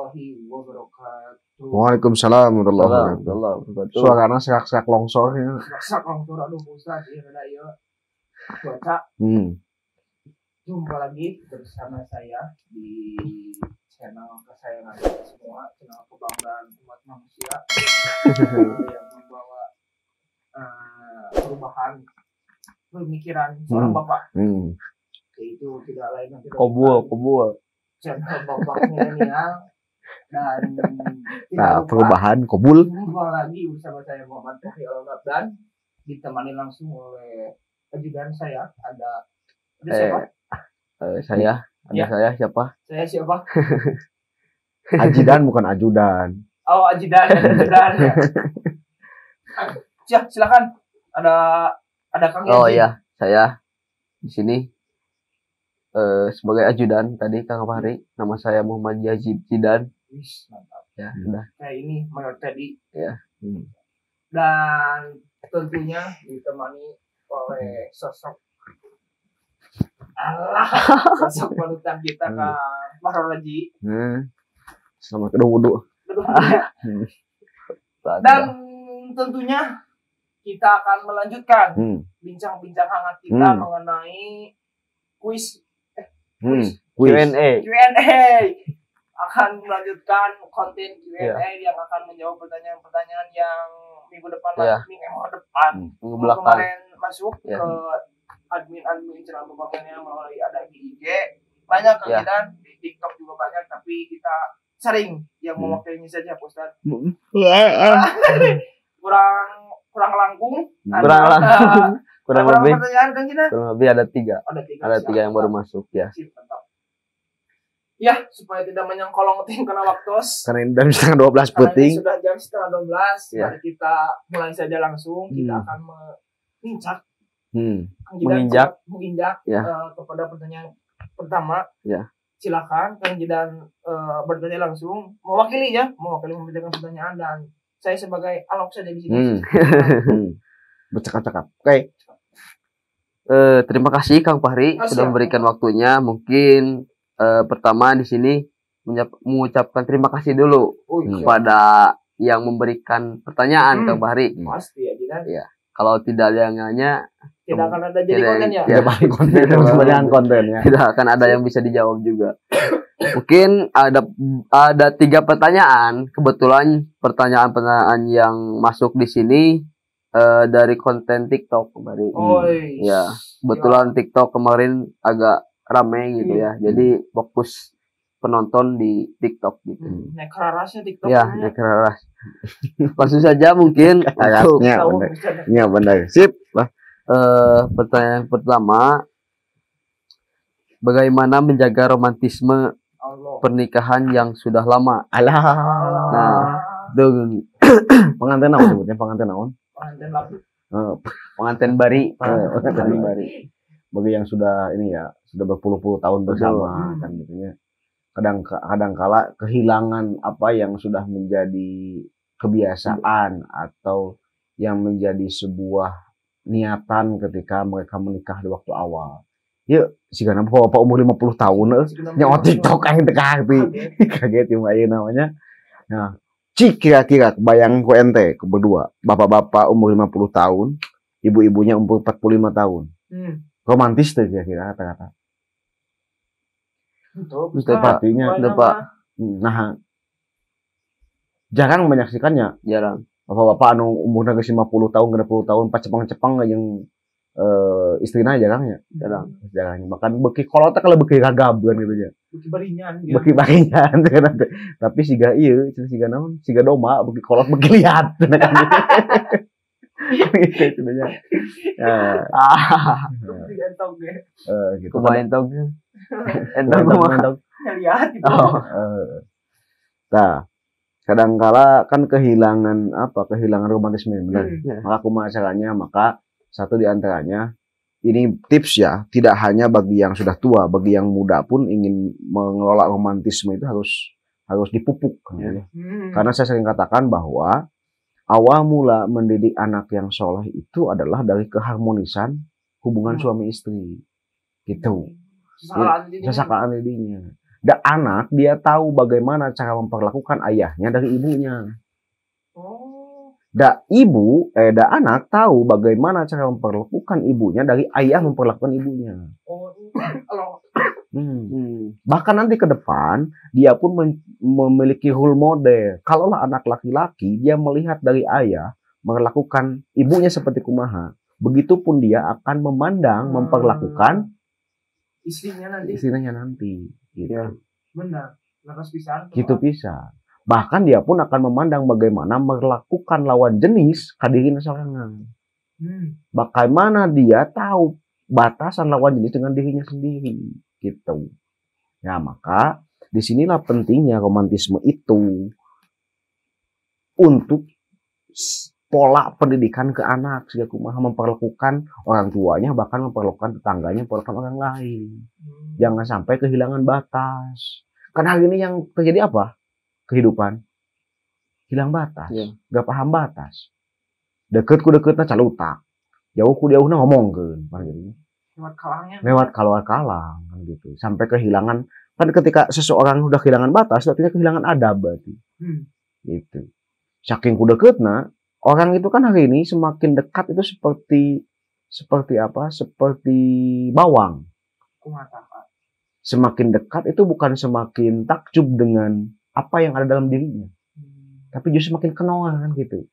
warahmatullahi wabarakatuh. Waalaikumsalam warahmatullahi wabarakatuh. Suaranya serak-serak longsor ya. Serak longsor, aduh Ustaz, ya rada ya. Cuaca. Jumpa lagi bersama saya di channel kesayangan kita semua, channel kebanggaan umat manusia yang membawa perubahan pemikiran seorang bapak. Yaitu tidak lain dan tidak Kobul. channel bapak milenial dan perubahan kobul. Jumpa lagi bersama saya Muhammad Fahri dan ditemani langsung oleh ajudan saya. Ada siapa? Saya siapa? Saya siapa? Ajudan bukan ajudan. Oh, ajudan. Ya. Silakan. Ada Kang Yaji. Oh iya, saya di sini sebagai ajudan tadi Kang Fahri. Nama saya Muhammad Yazid Zidan. Mantap. Ya, sudah. Kayak ini Mayor Teddy. Ya. Dan tentunya ditemani oleh sosok panutan kita Kang Fahrul-Raji. Selamat wudhu. Dan tentunya kita akan melanjutkan bincang-bincang hangat kita mengenai kuis Q&A. Akan melanjutkan konten Q&A yang akan menjawab pertanyaan-pertanyaan yang minggu depan minggu belakang kemarin masuk ke admin channel pembangunannya melalui ada di IG banyak kegiatan di TikTok juga banyak, tapi kita sering yang mewakilinya saja Pak Ustaz. kurang langkung. Kurang lebih pertanyaan kan kita? Kurang lebih ada tiga yang baru masuk ya. Ya, supaya tidak menyengkolong tim karena waktu. Karena ini jam 12 puting. Sudah jam 11:30. Mari kita mulai saja langsung. Kita akan menginjak kepada pertanyaan pertama. Ya. Silakan Kang Jidan bertanya langsung, mewakili memberikan pertanyaan, dan saya sebagai alok saja di sini. Bercakap-cakap. Oke. Terima kasih Kang Fahri sudah memberikan waktunya. Mungkin pertama di sini mengucapkan terima kasih dulu kepada yang memberikan pertanyaan Kang Fahri. Pasti ya, Jidan. Ya. Kalau tidak ada yang nanya, tidak akan ada jadi konten ya. Tidak akan ada yang bisa dijawab juga. Mungkin ada 3 pertanyaan. Kebetulan pertanyaan yang masuk di sini dari konten TikTok kemarin. Ya, kebetulan TikTok kemarin agak rame gitu ya. Jadi fokus penonton di TikTok gitu. Nekrarasnya TikTok. Ya, nekraras. Langsung saja mungkin ya benar. Sip. Pertanyaan pertama, bagaimana menjaga romantisme pernikahan yang sudah lama? Nah, pengantin naon sebutnya? Pengantin bari. Bagi yang sudah sudah berpuluh-puluh tahun bersama kan gitu ya. Kadang kala kehilangan apa yang sudah menjadi kebiasaan atau yang menjadi sebuah niatan ketika mereka menikah di waktu awal. Yuk, sigana bapak umur 50 tahun nyawa TikTok aing teh kaget ya namanya. Nah, kira-kira bayang ku ente berdua, bapak-bapak umur 50 tahun, ibu-ibunya umur 45 tahun. Romantis tuh kira-kira kata-kata. Betul pastinya, Pak. Nah, jarang menyaksikannya. Jarang. Bapak-bapak anu umurnya ke 50 tahun, 60 tahun, pas cepang-cepang yang istrinya jarangnya. Jarangnya. Bahkan beki kolot kalau beki ragab kan gitu ya. Beki baringan. Tapi siga naon? Siga doma, beki kolot beki lihat. Gitu ya. Gitu. Entong. Lihat gitu. Nah, kadangkala kan kehilangan romantisme benar. Maka maka satu di antaranya ini tips ya, tidak hanya bagi yang sudah tua, bagi yang muda pun ingin mengelola romantisme itu harus dipupuk. Karena saya sering katakan bahwa awal mula mendidik anak yang soleh itu adalah dari keharmonisan hubungan suami istri. Gitu. Sesakaan dirinya. Da anak dia tahu bagaimana cara memperlakukan ayahnya dari ibunya. Da anak tahu bagaimana cara memperlakukan ibunya dari ayah memperlakukan ibunya. Bahkan nanti ke depan dia pun memiliki role model. Kalaulah anak laki-laki dia melihat dari ayah melakukan ibunya seperti kumaha, begitupun dia akan memandang memperlakukan istrinya nanti. Gitu. Ya, benar. Gitu bisa. Bahkan dia pun akan memandang bagaimana melakukan lawan jenis kadirina sorangan. Bagaimana dia tahu batasan lawan jenis dengan dirinya sendiri, gitu. Ya maka disinilah pentingnya romantisme itu untuk pola pendidikan ke anak, sehingga kumaha memperlakukan orang tuanya, bahkan memperlakukan tetangganya, memperlakukan orang lain. Jangan sampai kehilangan batas. Karena hari ini yang terjadi apa? Kehidupan hilang batas, gak paham batas. Deket ku deketna calutak, jauh ku jauhna ngomongkeun, lewat kalang kan gitu. Sampai kehilangan, kan ketika seseorang udah kehilangan batas, artinya kehilangan adab berarti. Gitu. Saking ku deketna, orang itu kan hari ini semakin dekat itu seperti apa? Seperti bawang. Semakin dekat itu bukan semakin takjub dengan apa yang ada dalam dirinya, tapi justru makin kenal kan gitu.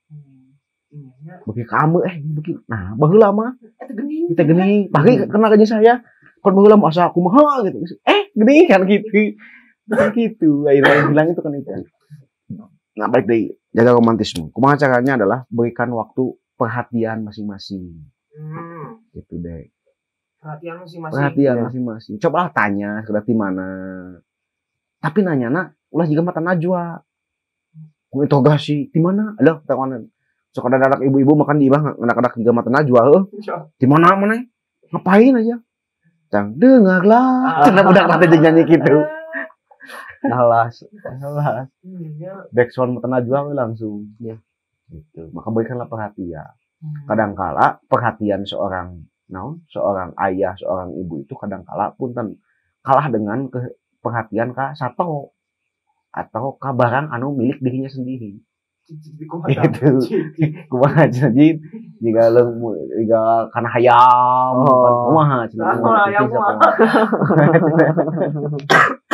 Bagi kamu begini, nah baheula mah kita gini, pagi kenal aja saya, kon baheula masa aku mah gitu, gini kan gitu, akhirnya bilang itu kan itu. Nah baik deh, jaga romantisme. Kumaha caranya adalah berikan waktu perhatian masing-masing, gitu deh. Perhatian masing-masing. Cobalah tanya sudah di mana, tapi nanya nak ulah juga mata najwa. Interogasi di mana? Aduh, tawanan. So kada anak ibu-ibu makan di imah anak-anak juga mata najwa, di mana mana? Ngapain aja? Cang dengarlah. Karena budak nanti nyanyi gitu. Alas. Backsound mata najwa langsung. Gitu. Maka berikanlah perhatian. Kadangkala perhatian seorang ayah, seorang ibu itu kadangkala punten kalah dengan perhatian ka sato atau ka barang anu milik dirinya sendiri. Gitu. Kumaha jadi jika kana hayam kumaha cenah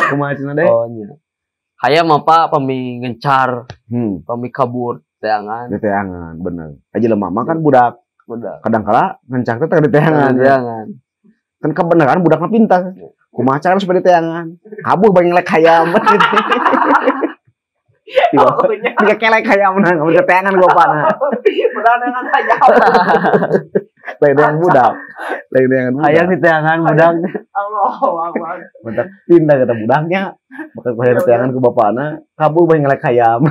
kumaha cenah deh. Hayam apa pami ngencar, pami kabur teangan bener. Aja lemah mah kan budak kadangkala ngencar teh di teangan. Kan kebenaran budakna pintar. Kumaha cara supaya diteangan? Kabur bang ngelek hayam. Tiga kelek hayam nang, udah teangan gua pana. Beranangan hayam. Lain yang budak. Hayam di teangan budak. Allahu Akbar. Budak pindah kata budaknya. Bakal hayam teangan ke bapana, kabur bang ngelek hayam.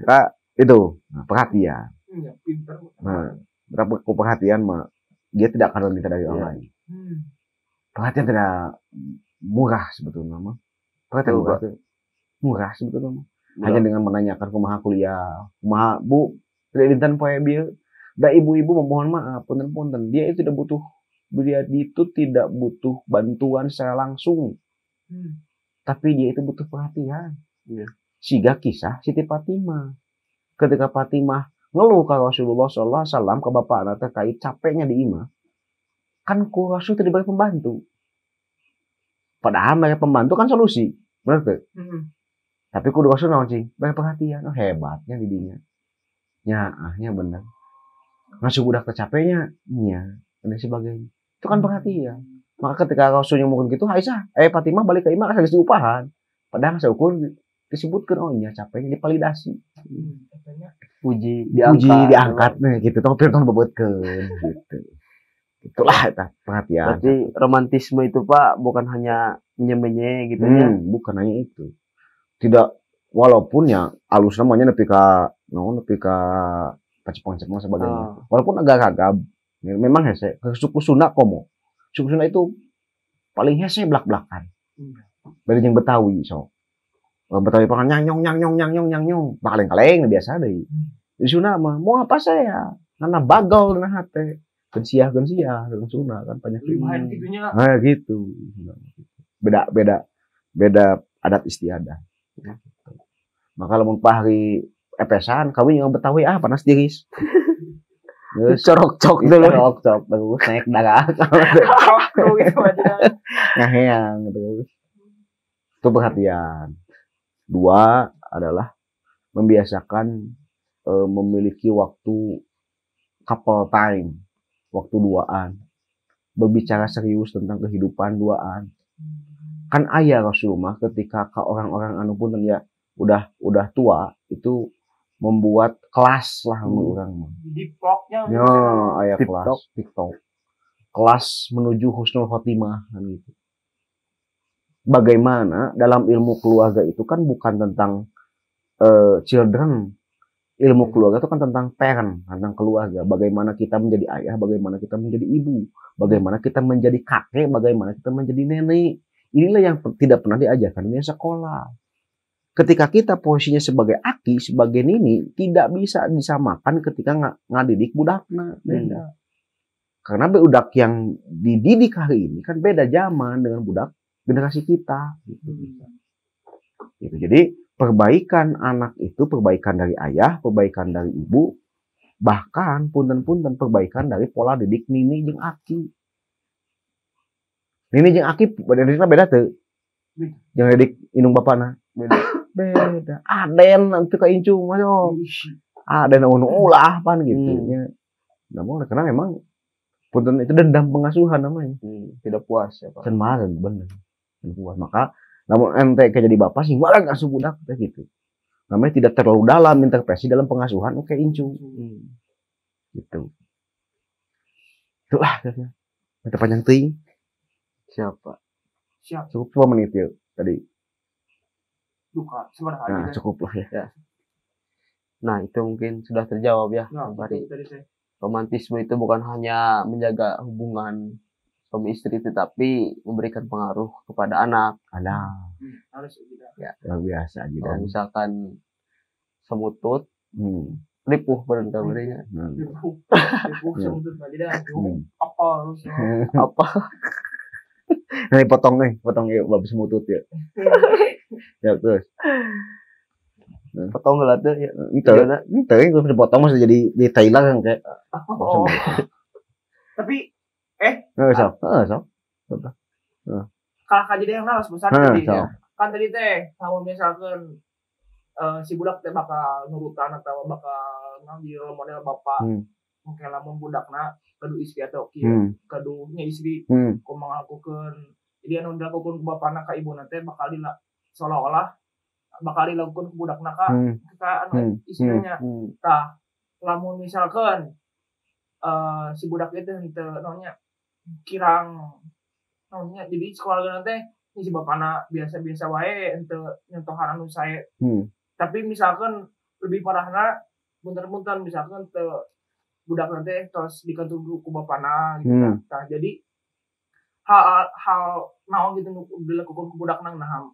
Nah, itu perhatian. Nah, berapa perhatian mah dia tidak akan meminta dari orang lain. Perhatian tidak murah sebetulnya mah. Perhatian murah sebetulnya mah. Hanya dengan menanyakan kumaha kuliah, kumaha Bu, tidak dinten poe bieu. Da ibu-ibu memohon maaf, punten-punten. Dia itu tidak butuh bantuan secara langsung. Tapi dia itu butuh perhatian. Siga kisah Siti Fatimah. Ketika Fatimah ngeluh ke Rasulullah SAW ke bapakna terkait capeknya di imah. Kan ku Rasul tidak beri pembantu. Padahal mereka pembantu kan solusi. Benar tuh? Tapi kudu Rasul naon cing? Beri perhatian. Oh, hebatnya didinya. Ya benar. Ngasih budak tercapeknya. Ya. Dan sebagainya. Itu kan perhatian. Maka ketika Rasulnya mungkin gitu, Aisyah, Fatimah balik ke imah kasih diupahan. Padahal seukur disebutkan capeknya dipalidasi. Puji diangkat nih gitu. Tapi kan bebetkeun gitu. Itulah perhatian. Berarti romantisme itu Pak bukan hanya menye-menye gitu ya. Bukan hanya itu. Tidak, walaupun ya alus namanya nepi ka cepong-cepong sebagainya. Walaupun agak gagap. Memang hese. Suku Sunda komo. Suku Sunda itu paling hese belak-belakan. Dari yang Betawi so. Betawi pangan nyang-nyong. Kaleng-kaleng biasa deh. Di Sunda mah mau apa saya? Karena bagal na hate. Gensiah dengan Sunda kan banyak gitunya. Nah gitu. beda adat istiadat. Maka lamun pahari epesan kawin yang Betawi panas diris. Geus corok-cok dulu. Corok-cok terus naik darah. Gitu aja. Ngaheang terus. Itu perhatian. 2 adalah membiasakan memiliki waktu couple time, waktu duaan, berbicara serius tentang kehidupan duaan. Kan aya Rasulullah ketika ke orang-orang anu pun ya udah tua itu membuat kelas lah orang. Diploknya. Ya, aya kelas TikTok. Kelas menuju husnul khotimah kan gitu. Bagaimana dalam ilmu keluarga itu kan bukan tentang children. Ilmu keluarga itu kan tentang parent, tentang keluarga. Bagaimana kita menjadi ayah, bagaimana kita menjadi ibu, bagaimana kita menjadi kakek, bagaimana kita menjadi nenek. Inilah yang tidak pernah diajarkan di sekolah. Ketika kita posisinya sebagai aki, sebagai nini, tidak bisa disamakan ketika ngadidik budakna. Beda. Karena budak yang dididik hari ini kan beda zaman dengan budak generasi kita. Gitu. Jadi perbaikan anak itu perbaikan dari ayah, perbaikan dari ibu, bahkan punten-punten perbaikan dari pola didik nini jeung aki. Nini jeung aki beda tuh. Yang didik indung bapana beda. Aden nanti ka incung mah yo. Aden anu ulah pan gitu nya. Namun karena memang punten itu dendam pengasuhan namanya. Tidak puas ya Pak. Cenmareng bener. Puas. Maka namun ente kayak jadi bapak sih malah ngasuh budak gitu. Namanya tidak terlalu dalam intervensi dalam pengasuhan oke incung. Gitu. Itulah katanya. Kita panjang teuing. Siapa? Siap. Cukup 2 menit ya tadi. Duka sebenarnya. Nah, cukup lah ya. Nah, itu mungkin sudah terjawab ya, Bang Fahri. Romantisme itu bukan hanya menjaga hubungan suami istri tetapi memberikan pengaruh kepada anak. Harus ya, luar biasa gitu. Kalau misalkan semutut, ripuh badan kabarnya. Ripuh semutut tidak apa harus apa? Nah, potong ya babis semutut ya. Ya terus. Potong gelat ya. Ente yang dipotong masih jadi di Thailand kan kayak. Tapi sok. Kalau jadi yang harus besar jadi kan tadi teh kalau misalkan si budak teh bakal nurutan atau bakal ngambil model bapak mungkin lamun budakna kadu istri atau kadu nya istri kumaha ngakukeun jadi anu dilakukeun ku bapana ka ibuna teh bakal seolah-olah bakal dilakukeun ku budakna ka anu istrinya. Tah lamun misalkan si budak itu henteu naonnya kirang naonnya jadi sekolah nanti si bapana biasa-biasa wae henteu nyentuhan anu sae. Tapi misalkan lebih parahna bunten-bunten misalkan budak nanti terus dikantung ku bapana gitu nah jadi hal naon gitu dilakukan ku budak nang nah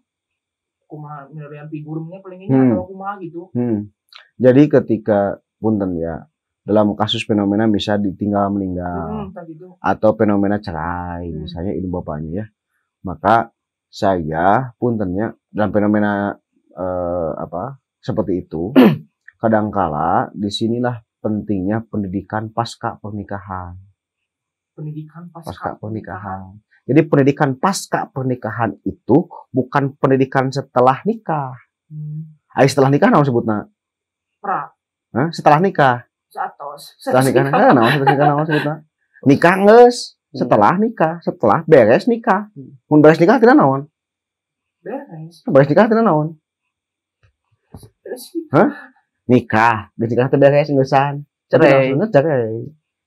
kumaha milarian figurnya palingnya atau kumaha gitu. Jadi ketika punten ya dalam kasus fenomena bisa ditinggal meninggal gitu. Atau fenomena cerai misalnya ibu bapaknya ya, maka saya puntennya dalam fenomena seperti itu kadangkala disinilah pentingnya pendidikan pasca pernikahan. Jadi pendidikan pasca pernikahan itu bukan pendidikan setelah nikah. Setelah nikah naon sebutna? Setelah nikah. Setelah nikah naon sebutna? Nikah geus, setelah nikah, setelah beres nikah. Mun beres nikah tina naon? Beres nikah tina naon? Nikah, nikah teh beres geussan. Cerai.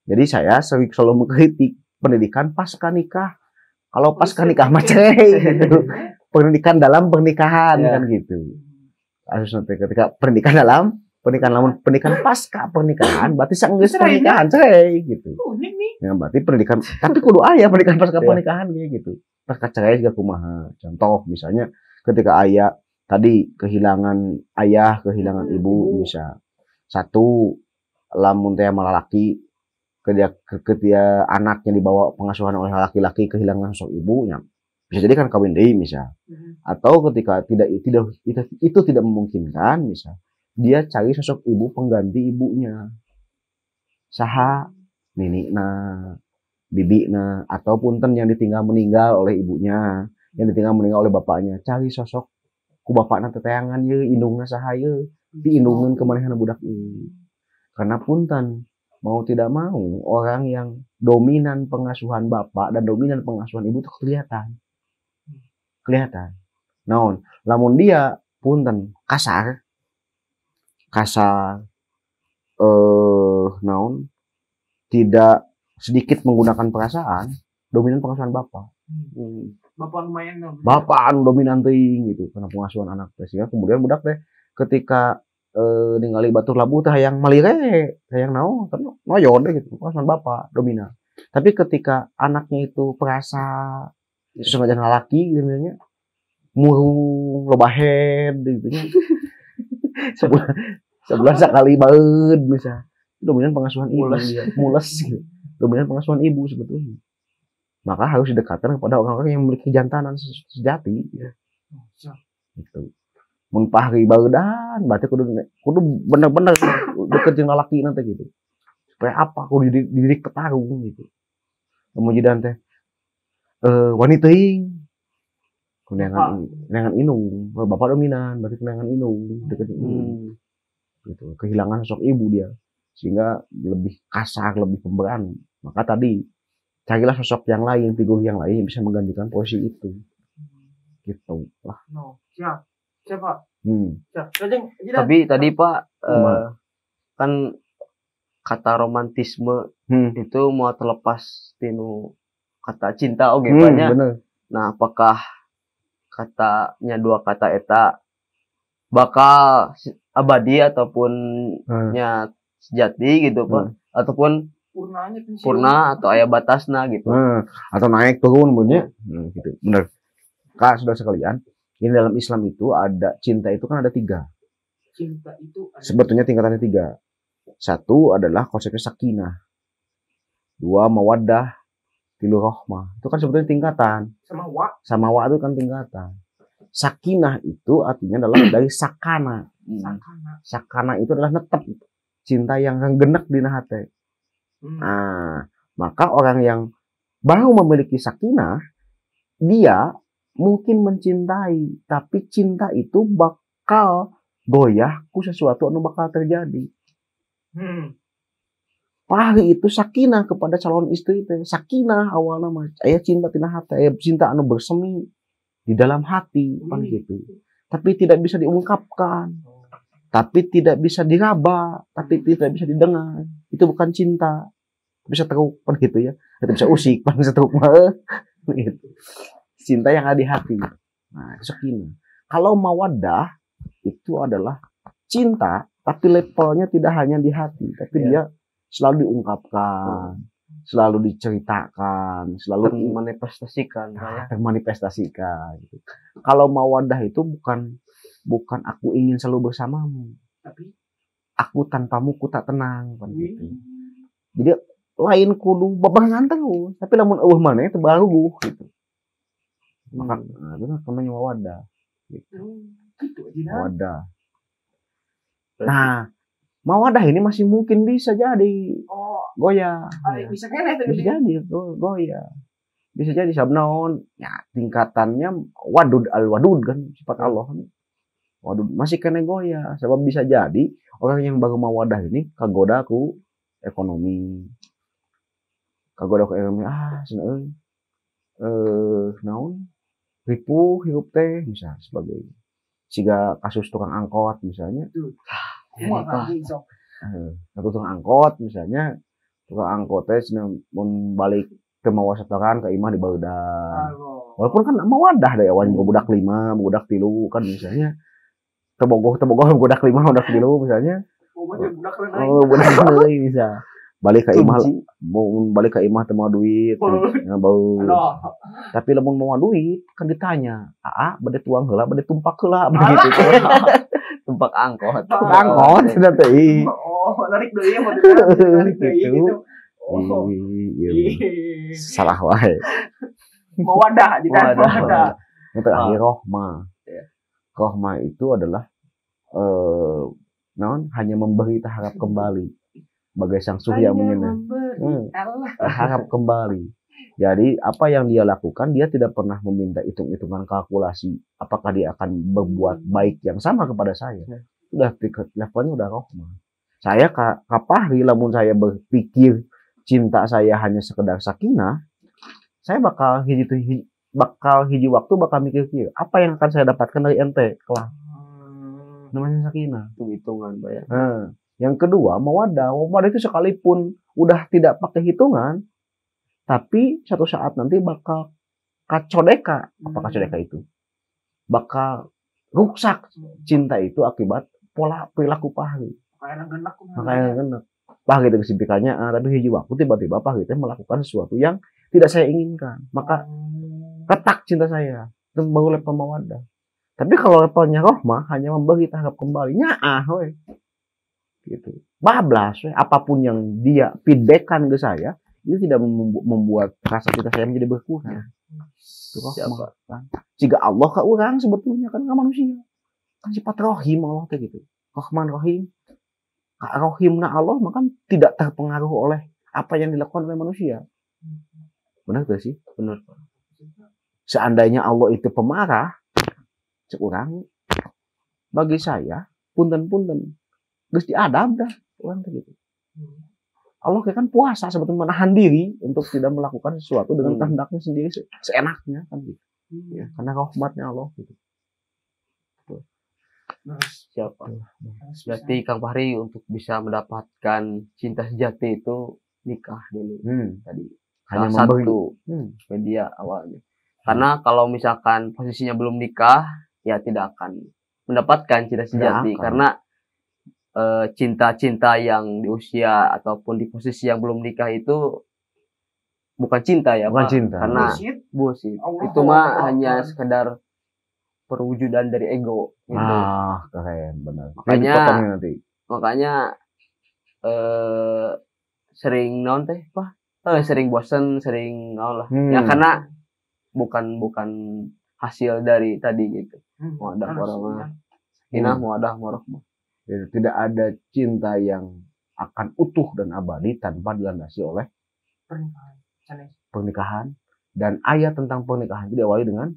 Jadi saya selalu mengkritik pendidikan pasca nikah. Kalau pasca nikah mah cerai gitu. Pendidikan dalam pernikahan kan gitu. Harus nanti ketika pendidikan dalam pendidikan pasca pernikahan berarti geus pernikahan cerai gitu. Ya berarti pendidikan tapi kudu aya pendidikan pasca pernikahan gitu. Pasca cerai juga kumaha. Contoh misalnya ketika ayah tadi kehilangan ayah, kehilangan ibu bisa. Satu lamun teh malalaki ketika anaknya dibawa pengasuhan oleh laki-laki kehilangan sosok ibunya Bisa jadi kan kawin deui misal. Atau ketika itu tidak memungkinkan misal, dia cari sosok ibu pengganti ibunya. Saha ninina, bibina, ataupun yang ditinggal meninggal oleh ibunya, yang ditinggal meninggal oleh bapaknya. Cari sosok ku bapakna teteangan ye, indungna saha ye, diindungin kemanahan budak ieu. Karena punten mau tidak mau orang yang dominan pengasuhan bapak dan dominan pengasuhan ibu itu kelihatan. Naon, lamun dia punten kasar naon tidak sedikit menggunakan perasaan, dominan pengasuhan bapak. Bapak lumayan bapak dominan teuing gitu karena pengasuhan anak teh. Sehingga kemudian budak teh ketika ningali batur labu teh hayang malire, hayang naon, noyon deh gitu, pengasuhan bapak dominan. Tapi ketika anaknya itu perasa sengaja laki gitu nya, murung lobahead gitu nya. sebulan sekali banget bisa. Dominan pengasuhan ibu, mules gitu. Dominan pengasuhan ibu sebetulnya. Maka harus didekatkan kepada orang-orang yang memiliki jantanan sejati ya. Gitu. Mun pahri baeudan berarti kudu bener-bener deket jeung lalaki nanti gitu. Supaya apa? Kudu dididik petarung gitu. Kemudian teh wanita teuing. Kenangan inung, bapak dominan, berarti kenangan inung, deket inung. Gitu. Kehilangan sosok ibu dia. Sehingga lebih kasar, lebih pemberani. Maka tadi carilah sosok yang lain, figur yang lain yang bisa menggantikan posisi itu. Gitu lah. Siap. Siapa? Tapi tadi Pak kan kata romantisme itu mau terlepas tinu kata cinta oge banyak. Nah, apakah katanya dua kata eta bakal abadi ataupun nya sejati gitu Pak? Ataupun purna atau aya batasna gitu. Atau naik turun bunyi gitu. Benar. Kak, saudara sekalian, ini dalam Islam itu ada cinta itu kan ada 3. Cinta itu ada sebetulnya tingkatannya 3. 1 adalah konsepnya sakinah. 2 mawaddah, 3 rahmah. Itu kan sebetulnya tingkatan. Sama wa itu kan tingkatan. Sakinah itu artinya adalah dari sakana. Sakana itu adalah netep, cinta yang genek di hati. Nah, maka orang yang baru memiliki sakinah, dia mungkin mencintai, tapi cinta itu bakal goyah ku sesuatu anu bakal terjadi. Pahri itu sakinah kepada calon istri itu. Sakinah awalnya mah aya cinta tina hati, aya cinta anu bersemi di dalam hati kan gitu. Tapi tidak bisa diungkapkan. Tapi tidak bisa diraba, tapi tidak bisa didengar. Itu bukan cinta. Bisa teruk kan gitu ya. Itu bisa usik, bisa teruk gitu. Cinta yang ada di hati. Nah, itu sakinah. Kalau mawaddah itu adalah cinta, tapi levelnya tidak hanya di hati, tapi dia selalu diungkapkan, selalu diceritakan, selalu termanifestasikan. Gitu. Kalau mawaddah itu bukan aku ingin selalu bersamamu, tapi aku tanpamu ku tak tenang, kan gitu. Jadi lain kudu babarengan terus, tapi lamun eueuh maneh teu baru gitu. Maka itu namanya mawaddah. Gitu. Mawaddah. Nah, mawaddah ini masih mungkin bisa jadi goyah. Bisa kene jadi goyah. Bisa jadi sabnaon ya tingkatannya wadud al-wadud kan sifat Allah. Wadud masih kene goyah sebab bisa jadi orang yang baru mawaddah ini kagoda ku ekonomi. Kagoda ku ekonomi cenah naon? Ripuh hirup teh misalnya sebagai siga kasus tukang angkot misalnya. Tukang angkot misalnya, tukang angkot teh mun balik ke mawa setoran ke imah di baeudan. Walaupun kan mawaddah da awan budak 5, budak 3 kan misalnya. Tebogoh budak 5, budak 3 misalnya. Budak deui bisa. Balik ke imah teu mau duit, bau. Tapi lamun mau duit kan ditanya, bade tuang heula, bade tumpak heula begitu. Tumpak angkot. Cenah teh. Narik deui narik deui gitu. Salah wae. mawadah, jadi mawadah. Yang terakhir rohmah. Rohmah itu adalah hanya memberi harap kembali. Bagai sang surya harap kembali. Jadi apa yang dia lakukan, dia tidak pernah meminta hitung-hitungan kalkulasi apakah dia akan berbuat baik yang sama kepada saya. Udah levelnya udah rohmah. Saya kapahri lamun saya berpikir cinta saya hanya sekedar sakinah, saya bakal hiji waktu bakal mikir apa yang akan saya dapatkan dari ente kelak. Namanya sakinah. Hitung-hitungan, Pak ya. Yang kedua, mawadah itu sekalipun udah tidak pakai hitungan, tapi satu saat nanti bakal kacodeka. Apa kacodeka itu? Bakal rusak cinta itu akibat pola perilaku pahri. Makanya genak. Pahri itu kesimpikannya, tapi hiji waktu tiba-tiba pahri itu melakukan sesuatu yang tidak saya inginkan. Maka retak cinta saya. Itu baru level mawadah. Tapi kalau levelnya rohmah hanya memberi tahap kembali. Gitu. Bablas, apapun yang dia feedbackkan ke saya, itu tidak membuat rasa cinta saya menjadi berkurang. Itu rohmah. Jika Allah ke orang sebetulnya kan manusia. Kan sifat rohim Allah kayak gitu. Rahman Rahim. Rohimna Allah maka tidak terpengaruh oleh apa yang dilakukan oleh manusia. Benar gak sih? Benar. Seandainya Allah itu pemarah, seorang bagi saya punten terus diadab dah orang gitu. Allah kan puasa sebetulnya menahan diri untuk tidak melakukan sesuatu dengan kehendaknya sendiri seenaknya kan gitu. Ya, karena rahmatnya Allah gitu. Siapa? Berarti Kang Fahri untuk bisa mendapatkan cinta sejati itu nikah dulu. Tadi hanya satu media awalnya. Karena kalau misalkan posisinya belum nikah, ya tidak akan mendapatkan cinta sejati. Karena cinta-cinta yang di usia ataupun di posisi yang belum nikah itu bukan cinta ya, bukan Pak. Cinta. Karena bullshit. Itu mah hanya sekedar perwujudan dari ego. Gitu. Keren benar. Makanya sering sering bosen, sering lah. Ya karena bukan hasil dari tadi gitu. Muadah warahmah. Muadah warahmah. Tidak ada cinta yang akan utuh dan abadi tanpa dilandasi oleh pernikahan. Dan ayat tentang pernikahan itu diawali dengan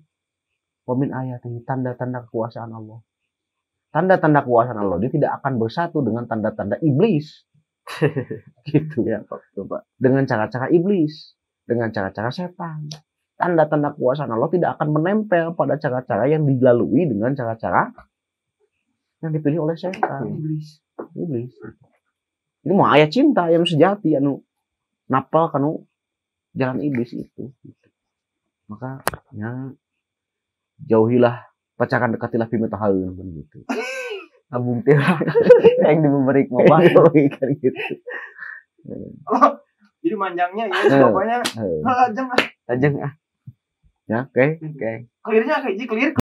wamin ayat ini tanda-tanda kekuasaan Allah. Tanda-tanda kekuasaan Allah dia tidak akan bersatu dengan tanda-tanda iblis. Gitu ya, Pak. Dengan cara-cara iblis, dengan cara-cara setan. Tanda-tanda kekuasaan Allah tidak akan menempel pada cara-cara yang dilalui dengan cara-cara yang dipilih oleh setan. Iblis. Ini mau ayat cinta yang sejati napal kanu jalan iblis itu. Maka jauhilah pacaran, dekatilah pimitahaeun begitu. Abung teh yang diberi mobah kan gitu. Jadi manjangnya ya pokoknya ajeng ah. Ya, oke. Clearnya kayak clear.